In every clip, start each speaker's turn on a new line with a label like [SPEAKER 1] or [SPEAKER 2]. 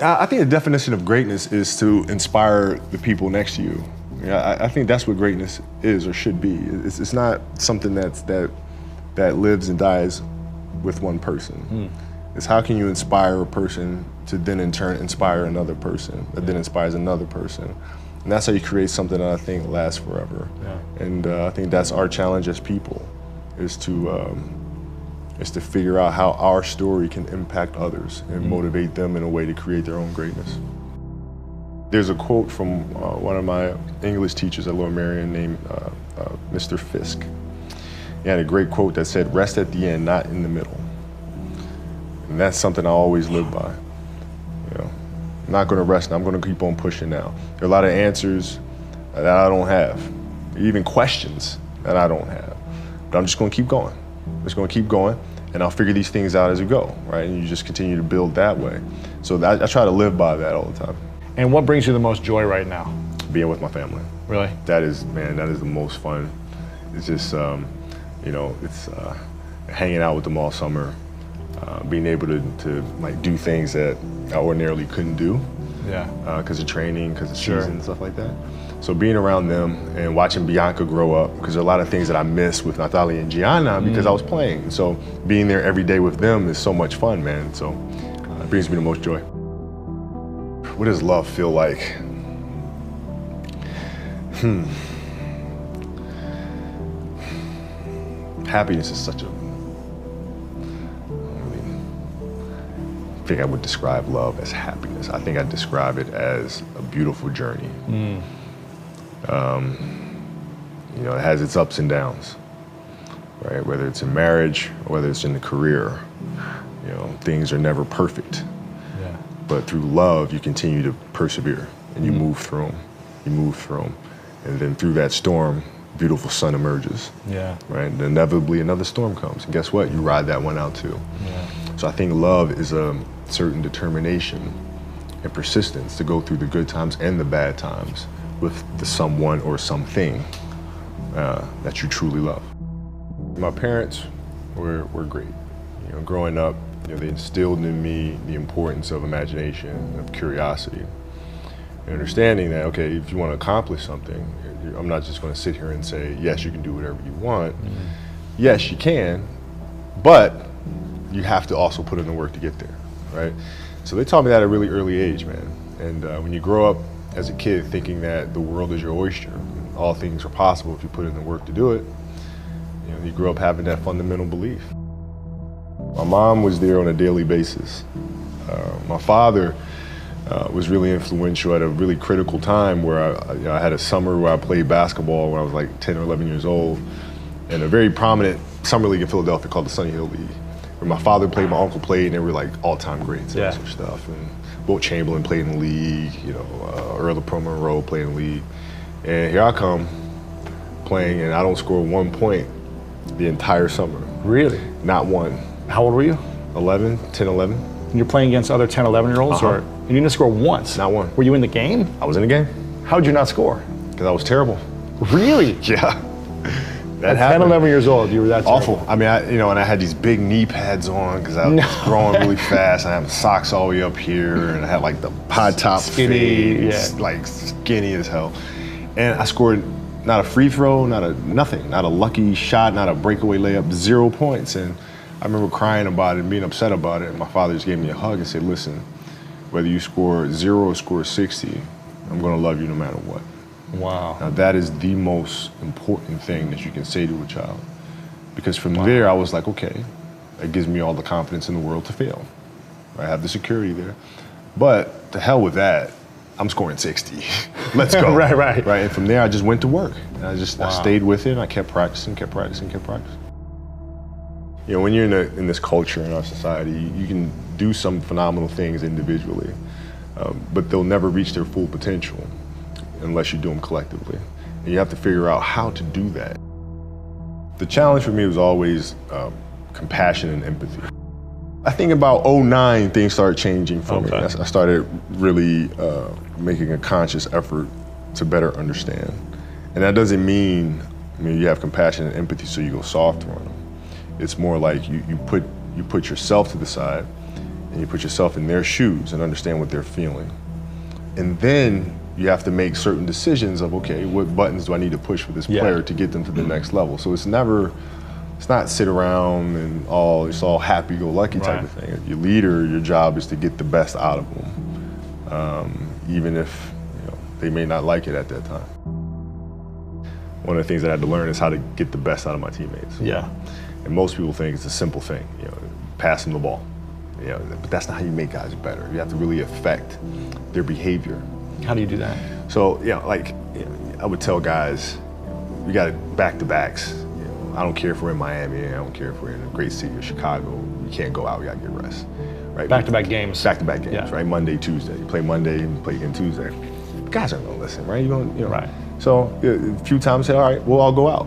[SPEAKER 1] I think the definition of greatness is to inspire the people next to you. Yeah, I think that's what greatness is or should be. It's not something that lives and dies with one person. It's how can you inspire a person to then in turn inspire another person that then inspires another person. And that's how you create something that I think lasts forever. Yeah. And I think that's our challenge as people, is to figure out how our story can impact others and motivate them in a way to create their own greatness. There's a quote from one of my English teachers at Lower Merion named Mr. Fisk. He had a great quote that said, "Rest at the end, not in the middle." And that's something I always live by. You know, I'm not gonna rest, I'm gonna keep on pushing now. There are a lot of answers that I don't have, even questions that I don't have. But I'm just gonna keep going. I'm just gonna keep going, and I'll figure these things out as we go, right? And you just continue to build that way. So I try to live by that all the time.
[SPEAKER 2] And what brings you the most joy right now?
[SPEAKER 1] Being with my family.
[SPEAKER 2] Really?
[SPEAKER 1] That is, man, that is the most fun. It's just, you know, it's hanging out with them all summer, being able to like do things that I ordinarily couldn't do. Yeah. Because of training, because of season and stuff like that. So being around them and watching Bianca grow up, because there are a lot of things that I miss with Natalia and Gianna because I was playing. So being there every day with them is so much fun, man. So it brings me the most joy. What does love feel like? Happiness is such a, I think I would describe love as happiness. I think I'd describe it as a beautiful journey. You know, it has its ups and downs, right? Whether it's in marriage or whether it's in the career, you know, things are never perfect. Yeah. But through love, you continue to persevere and you move through them. You move through them. And then through that storm, beautiful sun emerges. Yeah. Right? And inevitably another storm comes. And guess what? You ride that one out too. Yeah. So I think love is a certain determination and persistence to go through the good times and the bad times with the someone or something that you truly love. My parents were great. You know, growing up, you know, they instilled in me the importance of imagination, of curiosity, and understanding that, okay, if you want to accomplish something, I'm not just going to sit here and say, yes, you can do whatever you want. Yes, you can, but you have to also put in the work to get there, right? So they taught me that at a really early age, man. And when you grow up as a kid thinking that the world is your oyster, all things are possible if you put in the work to do it, you know, you grow up having that fundamental belief. My mom was there on a daily basis. My father was really influential at a really critical time where I had a summer where I played basketball when I was like 10 or 11 years old, in a very prominent summer league in Philadelphia called the Sunny Hill League, where my father played, my uncle played, and they were like all-time greats and such stuff. And Wilt Chamberlain played in the league, you know, Earl of Pro Monroe played in the league. And here I come playing, and I don't score 1 point the entire summer. Really? Not one.
[SPEAKER 2] How old were you?
[SPEAKER 1] 11, 10, 11.
[SPEAKER 2] And you're playing against other 10, 11-year-olds? Or and you didn't score once?
[SPEAKER 1] Not one.
[SPEAKER 2] Were you in the game?
[SPEAKER 1] I was in the game.
[SPEAKER 2] How'd you not score?
[SPEAKER 1] Because I was terrible.
[SPEAKER 2] Really?
[SPEAKER 1] Yeah.
[SPEAKER 2] That At 10, 11 years old, you were that
[SPEAKER 1] awful.
[SPEAKER 2] Terrible.
[SPEAKER 1] I mean, you know, and I had these big knee pads on because I was growing really fast. I had socks all the way up here, and I had like the high top
[SPEAKER 2] skinny,
[SPEAKER 1] fade, like skinny as hell. And I scored not a free throw, nothing, not a lucky shot, not a breakaway layup, 0 points. And I remember crying about it and being upset about it. And my father just gave me a hug and said, "Listen, whether you score 0 or score 60, I'm gonna love you no matter what." Wow. Now that is the most important thing that you can say to a child. Because from there I was like, okay, that gives me all the confidence in the world to fail. I have the security there. But to hell with that, I'm scoring 60. Let's go. Right. And from there I just went to work. And I stayed with it and I kept practicing. You know, when you're in this culture in our society, you can do some phenomenal things individually, but they'll never reach their full potential unless you do them collectively. And you have to figure out how to do that. The challenge for me was always compassion and empathy. I think about 2009, things started changing for me. I started really making a conscious effort to better understand. And that doesn't mean, you have compassion and empathy so you go softer on them. It's more like you put yourself to the side and you put yourself in their shoes and understand what they're feeling. And then you have to make certain decisions of, okay, what buttons do I need to push for this player to get them to the next level? So it's not sit around and it's all happy-go-lucky type of thing. Your leader, your job is to get the best out of them, even if they may not like it at that time. One of the things that I had to learn is how to get the best out of my teammates.
[SPEAKER 2] Yeah.
[SPEAKER 1] And most people think it's a simple thing, pass them the ball. But that's not how you make guys better. You have to really affect their behavior.
[SPEAKER 2] How do you do that?
[SPEAKER 1] So, I would tell guys, we got back-to-backs. I don't care if we're in Miami, I don't care if we're in a great city of Chicago. We can't go out, we gotta get rest. Right?
[SPEAKER 2] Back-to-back games.
[SPEAKER 1] Back-to-back games, right? Monday, Tuesday. You play Monday and you play again Tuesday. Guys aren't gonna listen, right?
[SPEAKER 2] Right.
[SPEAKER 1] So a few times I said, all right, we'll all go out.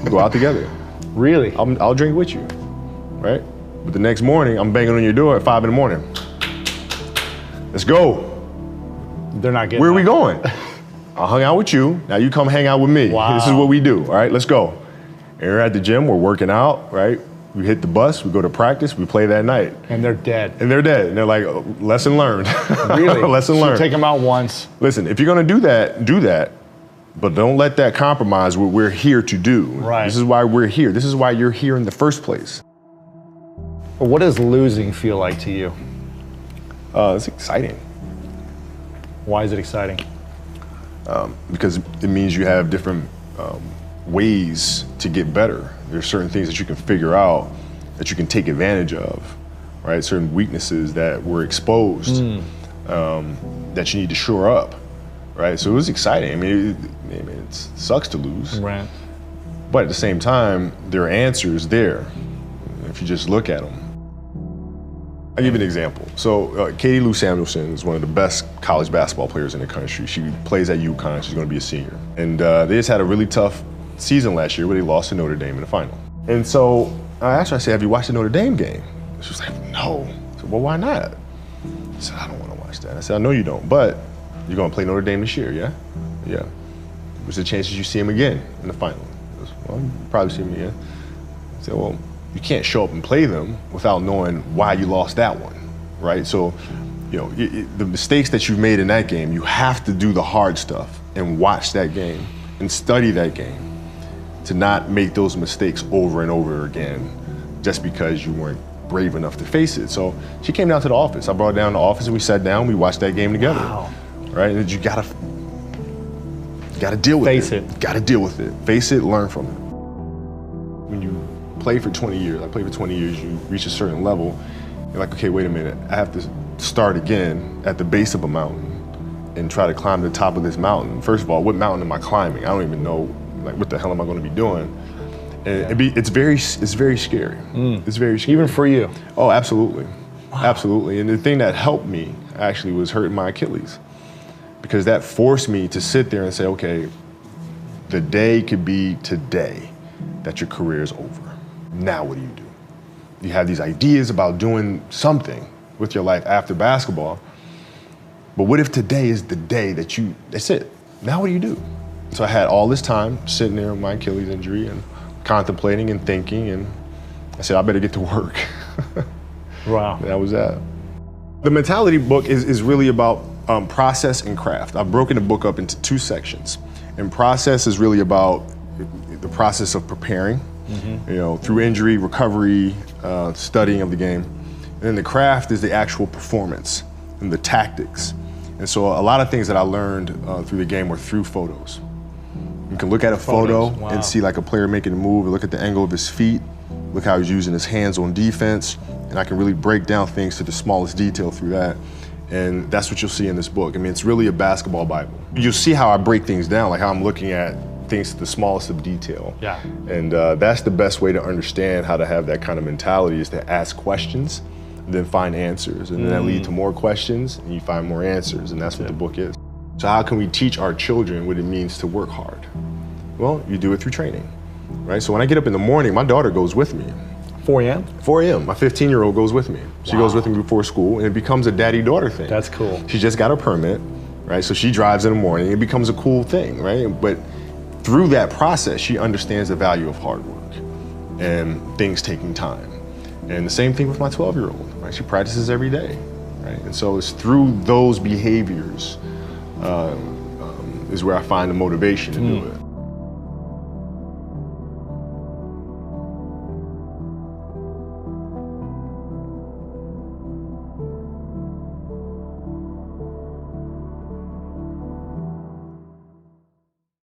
[SPEAKER 1] We'll go out together.
[SPEAKER 2] Really?
[SPEAKER 1] I'll drink with you, right? But the next morning, I'm banging on your door at 5 in the morning. Let's go.
[SPEAKER 2] They're not getting
[SPEAKER 1] Where are we going? I hung out with you, now you come hang out with me.
[SPEAKER 2] Wow.
[SPEAKER 1] This is what we do, all right, let's go. And we're at the gym, we're working out, right? We hit the bus, we go to practice, we play that night.
[SPEAKER 2] And they're dead.
[SPEAKER 1] And they're dead. And they're like, oh, lesson learned.
[SPEAKER 2] Really?
[SPEAKER 1] Lesson learned.
[SPEAKER 2] Take them out once.
[SPEAKER 1] Listen, if you're gonna do that. But don't let that compromise what we're here to do.
[SPEAKER 2] Right.
[SPEAKER 1] This is why we're here. This is why you're here in the first place.
[SPEAKER 2] What does losing feel like to you?
[SPEAKER 1] It's exciting.
[SPEAKER 2] Why is it exciting?
[SPEAKER 1] Because it means you have different ways to get better. There's certain things that you can figure out that you can take advantage of, right? Certain weaknesses that were exposed that you need to shore up, right? So it was exciting. I mean, it sucks to lose.
[SPEAKER 2] Right.
[SPEAKER 1] But at the same time, there are answers there if you just look at them. I'll give you an example. So Katie Lou Samuelson is one of the best college basketball players in the country. She plays at UConn. She's going to be a senior. And they just had a really tough season last year where they lost to Notre Dame in the final. And so I asked her, I said, have you watched the Notre Dame game? She was like, no. I said, well, why not? I said, I don't want to watch that. I said, I know you don't, but you're going to play Notre Dame this year, yeah? Yeah. What's the chances you see him again in the final? I said, well, you probably see him again. I said, well, you can't show up and play them without knowing why you lost that one, right? So, the mistakes that you've made in that game, you have to do the hard stuff and watch that game and study that game to not make those mistakes over and over again just because you weren't brave enough to face it. So she came down to the office. I brought her down to the office and we sat down, we watched that game together.
[SPEAKER 2] Wow.
[SPEAKER 1] Right? And you gotta deal with it.
[SPEAKER 2] Face it.
[SPEAKER 1] Gotta deal with it. Face it, learn from it. When you play for 20 years, I played for 20 years, you reach a certain level, you're like, okay, wait a minute, I have to start again at the base of a mountain and try to climb the top of this mountain. First of all, what mountain am I climbing? I don't even know, like, what the hell am I gonna be doing? And it's very scary. It's very scary.
[SPEAKER 2] Even for you?
[SPEAKER 1] Oh, absolutely. Wow. Absolutely. And the thing that helped me actually was hurting my Achilles, because that forced me to sit there and say, okay, the day could be today that your career is over. Now what do? You have these ideas about doing something with your life after basketball, but what if today is the day that's it? Now what do you do? So I had all this time sitting there with my Achilles injury and contemplating and thinking, and I said, I better get to work.
[SPEAKER 2] Wow.
[SPEAKER 1] And that was that. The mentality book is really about process and craft. I've broken the book up into 2 sections. And process is really about the process of preparing, through injury, recovery, studying of the game. And then the craft is the actual performance and the tactics. And so a lot of things that I learned through the game were through photos. You can look at a photo and see like a player making a move, and look at the angle of his feet, look how he's using his hands on defense, and I can really break down things to the smallest detail through that. And that's what you'll see in this book. I mean, it's really a basketball Bible. You'll see how I break things down, like how I'm looking at things to the smallest of detail.
[SPEAKER 2] Yeah.
[SPEAKER 1] And that's the best way to understand how to have that kind of mentality, is to ask questions, then find answers. And then that lead to more questions, and you find more answers, and that's what the book is. So how can we teach our children what it means to work hard? Well, you do it through training, right? So when I get up in the morning, my daughter goes with me.
[SPEAKER 2] 4 a.m.?
[SPEAKER 1] 4 a.m. My 15-year-old goes with me. She goes with me before school, and it becomes a daddy-daughter thing.
[SPEAKER 2] That's cool.
[SPEAKER 1] She just got her permit, right? So she drives in the morning. It becomes a cool thing, right? But through that process, she understands the value of hard work and things taking time. And the same thing with my 12-year-old, right? right? She practices every day, right? And so it's through those behaviors is where I find the motivation to do it.